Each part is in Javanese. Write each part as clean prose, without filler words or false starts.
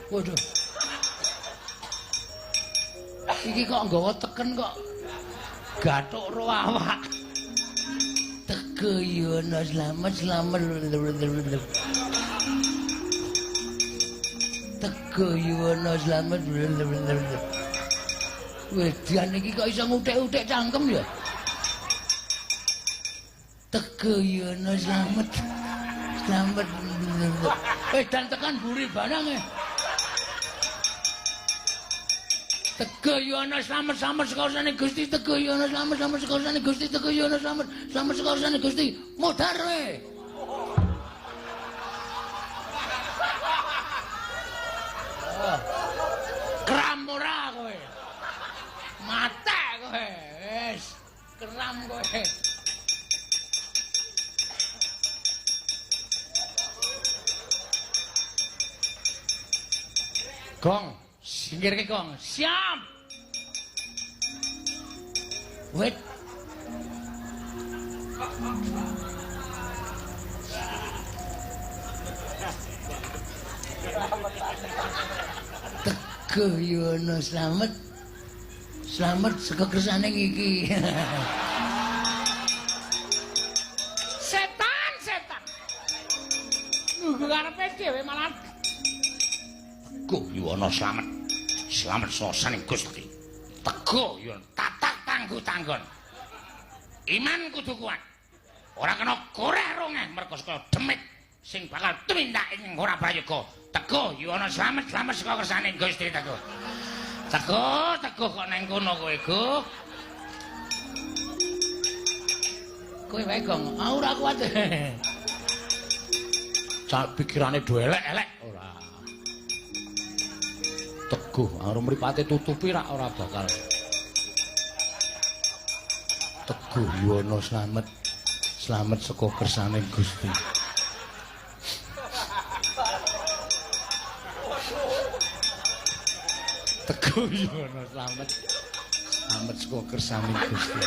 Waduh. Iki kok nggawa teken kok gathuk ro awak. Teko yono selamat. Teko yono selamat. Wedian iki kok iso nguthik-uthik cangkem ya. Teko yono selamat. Dan tekan buri barang Teko yono selamat sekarsane Gusti. Teko yono selamat sekarsane Gusti. Teko yono selamat sekarsane Gusti. Modar kowe. Kram ora kowe. Mate kowe. Wis, kram kowe. Gong, singkirke gong. Siap. Wait. Teko yono selamat saka kersane iki. Setan. Nunggu karepe dhewe malah. Teko yono selamat sosaning Gusti. Teko yono tatak tangguh-tanggon. Iman kudu kuat. Ora kena koreh rongeh merga saka demit sing bakal tumindak ing ora prayoga. Teko yono selamat saka kersane Gusti. Teko kok nang kono kowe, Guk. Kowe wae, Gong. Ora kuat. Cak pikirane do elek-elek ora. Teguh, arep mripate tutupi rak ora bakal. Teguh yono selamat saka kersane Gusti. Teguh yono selamat saka kersane Gusti.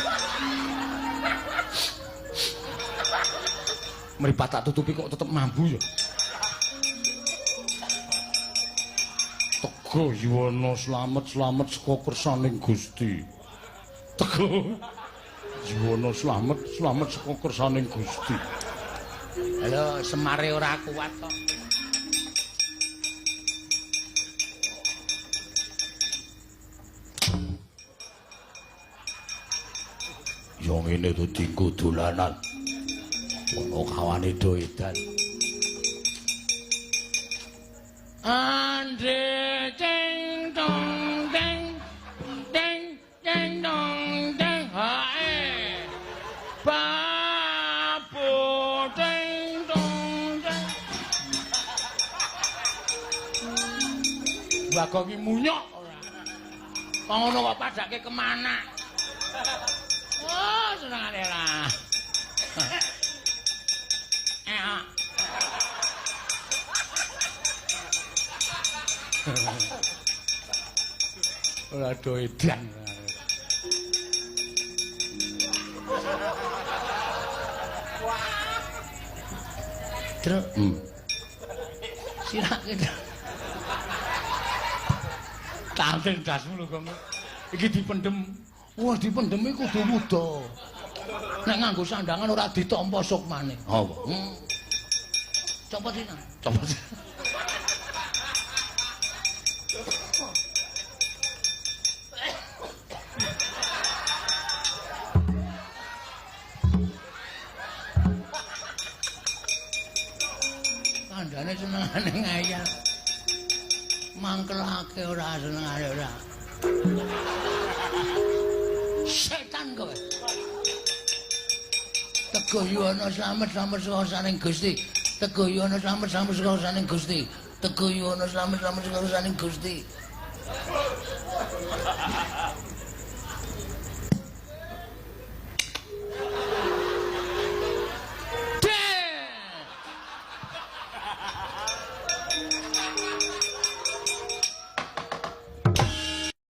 Mripat tak tutupi kok tetep mambu ya. Teguh yono selamat saka kersane Gusti. Teguh yono selamat saka kersane Gusti. Halo, semare ora kuat kok. Yo ngene dadi dolanan. Ono kawane do edan. Andre ceng dong deng dong deng hae. Babu ceng dong deng. Bagong iki munyok ora. Kok ngono kok padake kemana? Oh, senengane lah. Ora do edan. Truk. Sirake. Tanten dasmu lho, Gong. Iki dipendhem. Wah, dipendheme kudu muda. Nek nganggo sandangan ora ditampa sukmane. Apa? Copot iki. Copot. Kandhane senengane ngayal. Mangkelake ora senengane ora. Setan kowe. Teguh yono selamat saka saning Gusti. Teguh yono selamat saka saning Gusti. Teguh yono selamat saka saning Gusti.